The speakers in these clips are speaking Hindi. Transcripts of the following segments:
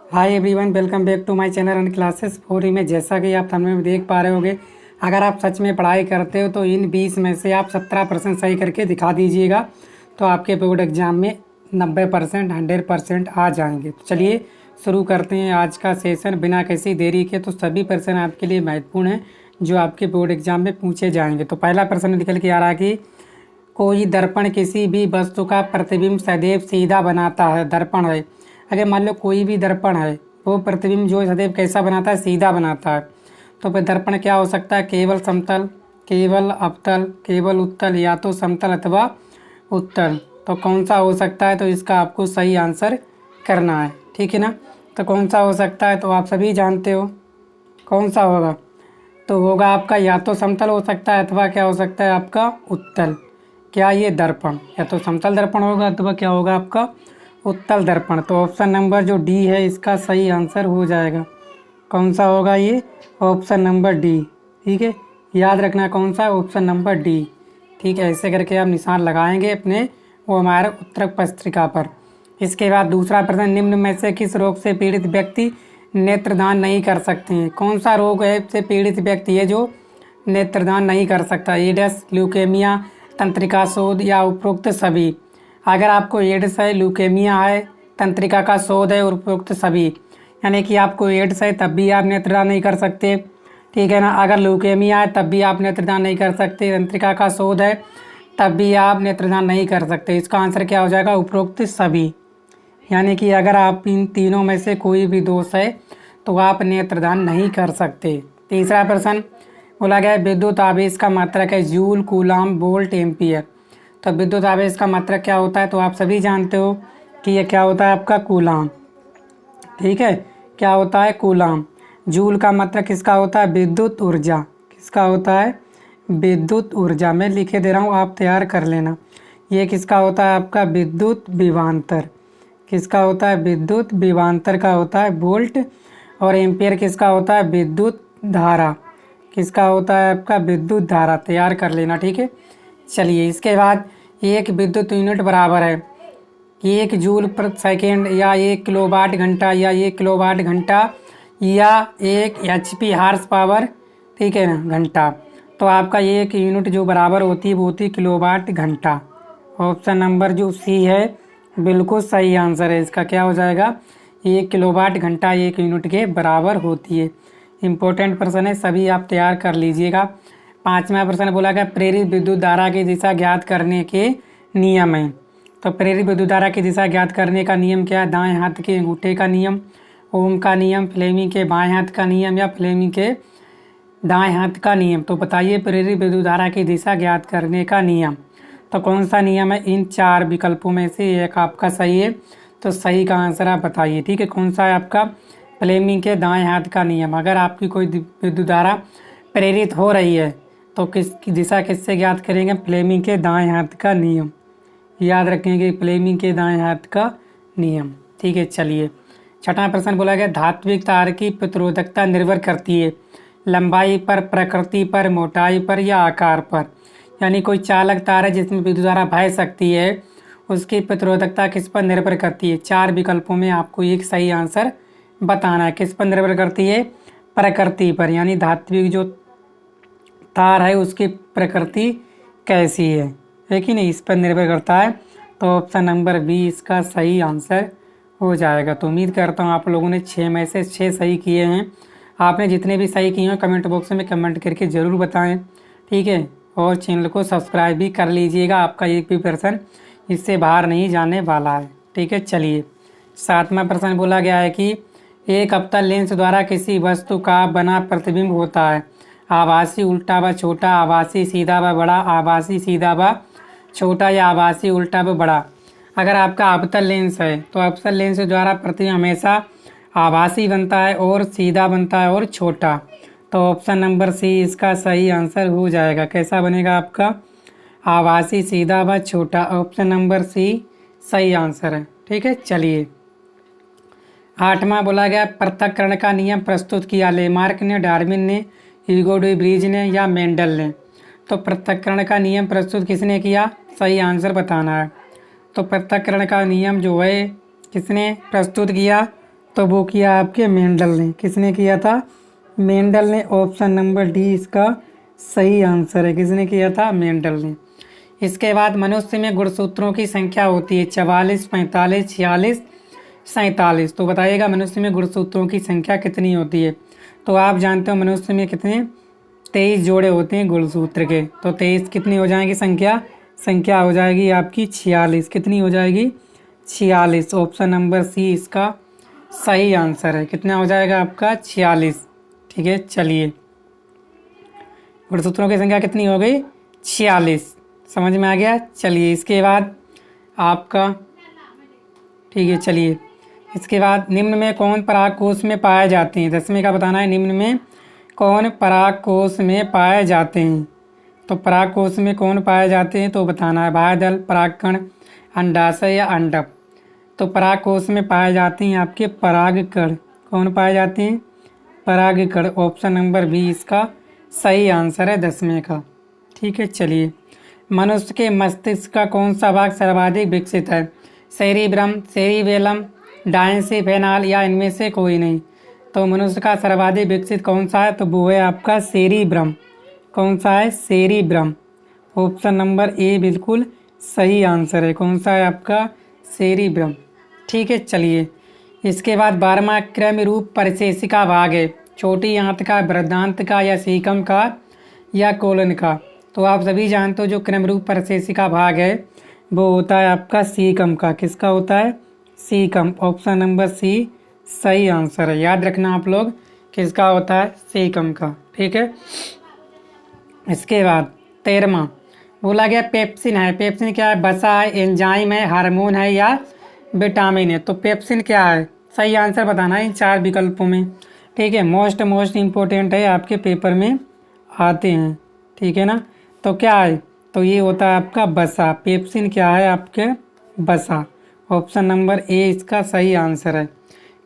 Hi everyone, welcome back to my channel and classes 4 में। जैसा कि आप थंबनेल में देख पा रहे होंगे, अगर आप सच में पढ़ाई करते हो तो इन 20 में से आप 17% सही करके दिखा दीजिएगा, तो आपके बोर्ड एग्जाम में 90% 100% आ जाएंगे। तो चलिए शुरू करते हैं आज का सेशन बिना किसी देरी के। तो सभी प्रश्न आपके लिए महत्वपूर्ण हैं जो आपके बोर्ड एग्जाम में पूछे जाएंगे। तो पहला प्रश्न निकल के आ रहा है कि कोई दर्पण किसी भी वस्तु का प्रतिबिंब सदैव सीधा बनाता है। दर्पण है, अगर मान लो कोई भी दर्पण है, वो प्रतिबिंब जो सदैव कैसा बनाता है, सीधा बनाता है। तो फिर दर्पण क्या हो सकता है? केवल समतल, केवल अवतल, केवल उत्तल, या तो समतल अथवा उत्तल। तो कौन सा हो सकता है? तो इसका आपको सही आंसर करना है, ठीक है ना। तो कौन सा हो सकता है? तो आप सभी जानते हो कौन सा होगा। तो होगा आपका या तो समतल हो सकता है अथवा क्या हो सकता है आपका उत्तल। क्या ये दर्पण या तो समतल दर्पण होगा अथवा क्या होगा आपका उत्तल दर्पण। तो ऑप्शन नंबर जो डी है इसका सही आंसर हो जाएगा। कौन सा होगा ये? ऑप्शन नंबर डी, ठीक है। याद रखना कौन सा? ऑप्शन नंबर डी, ठीक है। ऐसे करके आप निशान लगाएंगे अपने वो हमारे उत्तर पत्रिका पर। इसके बाद दूसरा प्रश्न, निम्न में से किस रोग से पीड़ित व्यक्ति नेत्रदान नहीं कर सकते हैं? कौन सा रोग है से पीड़ित व्यक्ति है जो नेत्रदान नहीं कर सकता? एड्स, ल्यूकेमिया, तंत्रिका शोथ या उपरोक्त सभी। अगर आपको एड्स है, ल्यूकेमिया है, तंत्रिका का शोथ है और उपरोक्त सभी, यानी कि आपको एड्स है तब भी आप नेत्रदान नहीं कर सकते, ठीक है ना। अगर ल्यूकेमिया है तब भी आप नेत्रदान नहीं कर सकते, तंत्रिका का शोथ है तब भी आप नेत्रदान नहीं कर सकते। इसका आंसर क्या हो जाएगा? उपरोक्त सभी। यानी कि अगर आप इन तीनों में से कोई भी दोष है तो आप नेत्रदान नहीं कर सकते। तीसरा प्रश्न बोला गया है विद्युत आवेश का मात्रक है जूल, कूलाम, वोल्ट, एम्पियर। तो विद्युत आवेश का मात्रक क्या होता है? तो आप सभी जानते हो कि यह क्या होता है आपका कूलाम, ठीक है। क्या होता है? कूलाम। जूल का मात्रक किसका होता है? विद्युत ऊर्जा। किसका होता है? विद्युत ऊर्जा। मैं लिखे दे रहा हूँ, आप तैयार कर लेना। ये किसका होता है? आपका विद्युत विभवांतर। किसका होता है? विद्युत विभवांतर का होता है वोल्ट। और एम्पियर किसका होता है? विद्युत धारा। किसका होता है? आपका विद्युत धारा। तैयार कर लेना, ठीक है। चलिए इसके बाद एक विद्युत यूनिट बराबर है 1 जूल/सेकेंड या 1 किलोवाट घंटा या 1 किलोवाट घंटा या 1 HP हार्स पावर, ठीक है ना, घंटा। तो आपका एक यूनिट जो बराबर होती है वो होती है किलोवाट घंटा। ऑप्शन नंबर जो सी है बिल्कुल सही आंसर है इसका। क्या हो जाएगा? 1 किलोवाट घंटा 1 यूनिट के बराबर होती है। इम्पोर्टेंट प्रश्न है, सभी आप तैयार कर लीजिएगा। पांचवा प्रश्न बोला गया प्रेरित विद्युत धारा की दिशा ज्ञात करने के नियम है। तो प्रेरित विद्युत धारा की दिशा ज्ञात करने का नियम क्या है? दाएं हाथ के अंगूठे का नियम, ओम का नियम, फ्लेमिंग के बाएं हाथ का नियम या फ्लेमिंग के दाएं हाथ का नियम। तो बताइए प्रेरित विद्युत धारा की दिशा ज्ञात करने का नियम तो कौन सा नियम है? इन चार विकल्पों में से एक आपका सही है, तो सही का आंसर आप बताइए, ठीक है। कौन सा है आपका? फ्लेमिंग के दाएं हाथ का नियम। अगर आपकी कोई विद्युत धारा प्रेरित हो रही है तो किसकी दिशा किससे ज्ञात करेंगे? फ्लेमिंग के दाएं हाथ का नियम। याद रखेंगे फ्लेमिंग के दाएं हाथ का नियम, ठीक है। चलिए छठा प्रश्न बोला गया धात्विक तार की प्रतिरोधकता निर्भर करती है लंबाई पर, प्रकृति पर, मोटाई पर या आकार पर। यानी कोई चालक तार है जिसमें विद्युत धारा बह सकती है, उसकी प्रतिरोधकता किस पर निर्भर करती है? चार विकल्पों में आपको एक सही आंसर बताना है। किस पर निर्भर करती है? प्रकृति पर। यानी धात्विक जो तार है उसकी प्रकृति कैसी है कि नहीं, इस पर निर्भर करता है। तो ऑप्शन नंबर बी इसका सही आंसर हो जाएगा। तो उम्मीद करता हूँ आप लोगों ने 6 में से 6 सही किए हैं। आपने जितने भी सही किए हैं कमेंट बॉक्स में कमेंट करके ज़रूर बताएं, ठीक है। और चैनल को सब्सक्राइब भी कर लीजिएगा, आपका एक भी प्रश्न इससे बाहर नहीं जाने वाला है, ठीक है। चलिए सातवां प्रश्न बोला गया है कि एक अवतल लेंस द्वारा किसी वस्तु का बना प्रतिबिंब होता है आभासी उल्टा व छोटा, आभासी सीधा व बड़ा, आभासी सीधा व छोटा या आभासी उल्टा व बड़ा। अगर आपका अवतल लेंस है तो अवतल लेंस द्वारा प्रतिबिंब हमेशा आभासी बनता है और सीधा बनता है और छोटा। तो ऑप्शन नंबर सी इसका सही आंसर हो जाएगा। कैसा बनेगा आपका? आभासी, सीधा व छोटा। ऑप्शन नंबर सी सही आंसर है, ठीक है। चलिए आठवां बोला गया पृथक्करण का नियम प्रस्तुत किया लेमार्क ने, डार्विन ने, ह्यूगो डे व्रीज ने या मेंडल ने। तो पृथक्करण का नियम प्रस्तुत किसने किया? सही आंसर बताना है। तो पृथक्करण का नियम जो है किसने प्रस्तुत किया? तो वो किया आपके मेंडल ने। किसने किया था? मेंडल ने। ऑप्शन नंबर डी इसका सही आंसर है। किसने किया था? मेंडल ने। इसके बाद मनुष्य में गुणसूत्रों की संख्या होती है 44, 45, 46, 47। तो बताइएगा मनुष्य में गुणसूत्रों की संख्या कितनी होती है? तो आप जानते हो मनुष्य में कितने 23 जोड़े होते हैं गुणसूत्र के। तो 23 कितनी हो जाएगी संख्या? संख्या हो जाएगी आपकी 46। कितनी हो जाएगी? 46। ऑप्शन नंबर सी इसका सही आंसर है। कितना हो जाएगा आपका? 46। ठीक है, चलिए गुणसूत्रों की संख्या कितनी हो गई? 46। समझ में आ गया? चलिए इसके बाद आपका, ठीक है चलिए इसके बाद निम्न में कौन पराग कोष में पाए जाते हैं? 10वें का बताना है। निम्न में कौन पराग कोष में पाए जाते हैं? तो पराग कोष में कौन पाए जाते हैं तो बताना है। बाह्यदल, परागकण, अंडाशय या अंडक। तो पराग कोष में पाए जाते हैं आपके परागकण। कौन पाए जाते हैं? परागकण। ऑप्शन नंबर बी इसका सही आंसर है 10वें का। ठीक है, चलिए मनुष्य के मस्तिष्क का कौन सा भाग सर्वाधिक विकसित है? सेरिब्रम, सेरिबेलम, डायंसिफेनाल या इनमें से कोई नहीं? तो मनुष्य का सर्वाधिक विकसित कौन सा है? तो वो है आपका सेरिब्रम। कौन सा है? सेरिब्रम। ऑप्शन नंबर ए बिल्कुल सही आंसर है। कौन सा है आपका? सेरिब्रम। ठीक है, चलिए इसके बाद 12वां क्रम रूप परिशेषिका भाग है। छोटी आंत का, वृद्धांत का या सीकम का या कोलन का? तो आप सभी जानते हो जो क्रम रूप परिशेषिका भाग है वो होता है आपका सीकम का। किसका होता है? सीकम। ऑप्शन नंबर सी सही आंसर है। याद रखना आप लोग किसका होता है? सीकम का। ठीक है, इसके बाद 13वां बोला गया पेप्सिन है। पेप्सिन क्या है? वसा है, एंजाइम है, हार्मोन है या विटामिन है? तो पेप्सिन क्या है? सही आंसर बताना है इन 4 विकल्पों में। ठीक है, मोस्ट इम्पोर्टेंट है, आपके पेपर में आते हैं। ठीक है ना? तो क्या है? तो ये होता है आपका वसा। पेप्सिन क्या है? आपके वसा। ऑप्शन नंबर ए इसका सही आंसर है।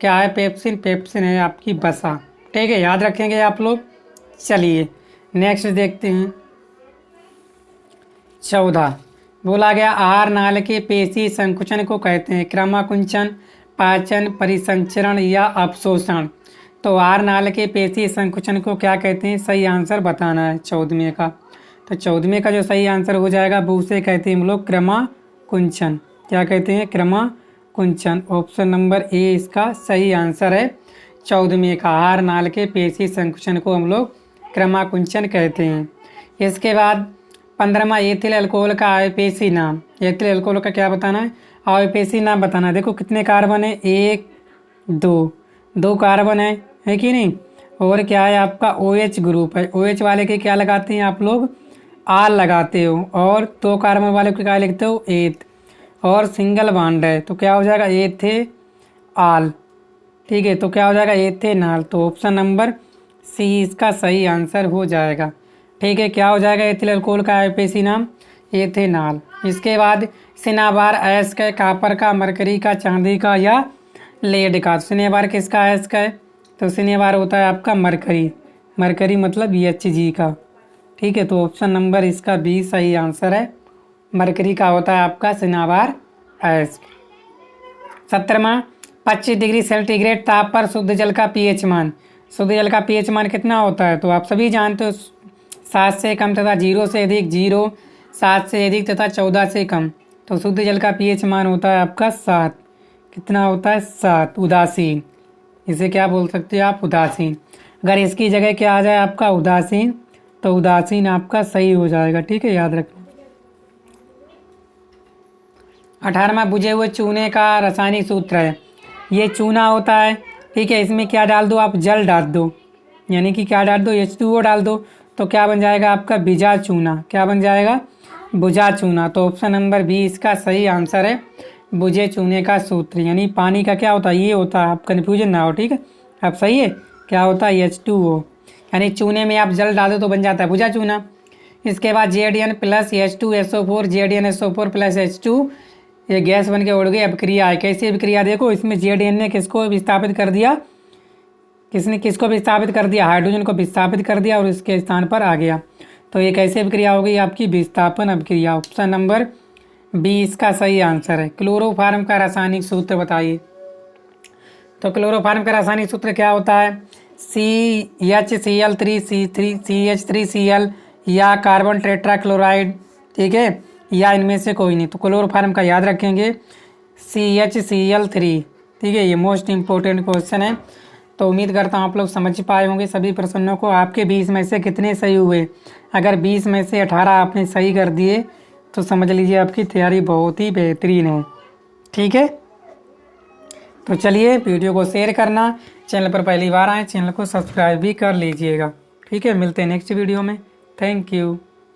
क्या है पेप्सिन? पेप्सिन है आपकी वसा। ठीक है, याद रखेंगे आप लोग। चलिए नेक्स्ट देखते हैं। 14 बोला गया आहार नाल के पेशी संकुचन को कहते हैं। क्रमाकुंचन, पाचन, परिसंचरण या अपशोषण? तो आहार नाल के पेशी संकुचन को क्या कहते हैं? सही आंसर बताना है 14वें का। तो 14वें का जो सही आंसर हो जाएगा वो उसे कहते हैं हम लोग क्रमाकुंचन। क्या कहते हैं? क्रमाकुंचन। ऑप्शन नंबर ए इसका सही आंसर है 14वें का। आहार नाल के पेशी संकुचन को हम लोग क्रमाकुंचन कहते हैं। इसके बाद 15वां एथिल अल्कोहल का आयपेशी नाम। एथिल अल्कोहल का क्या बताना है? आयपेशी नाम बताना है। देखो कितने कार्बन है? 1 2 कार्बन है कि नहीं? और क्या है आपका? OH ग्रुप है। OH वाले के क्या लगाते हैं आप लोग? आल लगाते हो। और 2 कार्बन वाले को क्या लिखते हो? एथ। और सिंगल बॉन्ड है तो क्या हो जाएगा? एथे आल। ठीक है, तो क्या हो जाएगा? एथेनॉल। तो ऑप्शन नंबर सी इसका सही आंसर हो जाएगा। ठीक है, क्या हो जाएगा एथिल अल्कोहल का आयपेशी नाम? एथेनॉल। इसके बाद सिनाबार अयस्क है। कापर का, मरकरी का, चांदी का या लेड का? सिनेबार किसका अयस्क है? तो सिनेबार होता है आपका मरकरी। मरकरी मतलब Hg का। ठीक है, तो ऑप्शन नंबर इसका बी सही आंसर है। मरकरी का होता है आपका सिनाबार अयस्क। 17वां 25 डिग्री सेंटीग्रेड ताप पर शुद्ध जल का pH मान। शुद्ध जल का pH मान कितना होता है? तो आप सभी जानते हो 7 से कम तथा 0 से अधिक, 0 7 से अधिक तथा 14 से कम। तो शुद्ध जल का pH मान होता है आपका 7। कितना होता है? 7। उदासीन। इसे क्या बोल सकते हैं आप? उदासीन। अगर इसकी जगह क्या आ जाए आपका? उदासीन, तो उदासीन आपका सही हो जाएगा। ठीक है, याद रखना। 18वां बुझे हुए चूने का रासायनिक सूत्र है। ये चूना होता है। ठीक है, इसमें क्या डाल दो आप? जल डाल दो, यानी कि क्या डाल दो? H2O डाल दो। तो क्या बन जाएगा आपका? बिजा चूना। क्या बन जाएगा? बुझा चूना। तो ऑप्शन नंबर बी इसका सही आंसर है। बुझे चूने का सूत्र यानी पानी का क्या होता है? ये होता है। आप कन्फ्यूजन ना हो। ठीक है, अब सही है। क्या होता है? H2O। यानी चूने में आप जल डाल दो तो बन जाता है बुझा चूना। इसके बाद Zn plus H2SO4, ZnSO4 plus H2, ये गैस बन के उड़ गई। अभिक्रिया है। कैसी अभिक्रिया? देखो इसमें Zn ने किसको विस्थापित कर दिया? किसने किसको विस्थापित कर दिया? हाइड्रोजन को विस्थापित कर दिया और इसके स्थान पर आ गया। तो ये कैसी अभिक्रिया हो गई आपकी? विस्थापन अभिक्रिया। ऑप्शन नंबर बी इसका सही आंसर है। क्लोरोफार्म का रासायनिक सूत्र बताइए। तो क्लोरोफॉर्म का रासायनिक सूत्र क्या होता है? CHCl3CH3CL या कार्बन टेट्राक्लोराइड, ठीक है, या इनमें से कोई नहीं। तो क्लोरोफॉर्म का याद रखेंगे CHCl3, ठीक है। ये मोस्ट इम्पोर्टेंट क्वेश्चन है। तो उम्मीद करता हूँ आप लोग समझ पाए होंगे सभी प्रश्नों को। आपके 20 में से कितने सही हुए? अगर 20 में से 18 आपने सही कर दिए तो समझ लीजिए आपकी तैयारी बहुत ही बेहतरीन है, ठीक है। तो चलिए वीडियो को शेयर करना, चैनल पर पहली बार आए चैनल को सब्सक्राइब भी कर लीजिएगा, ठीक है। मिलते हैं नेक्स्ट वीडियो में। Thank you.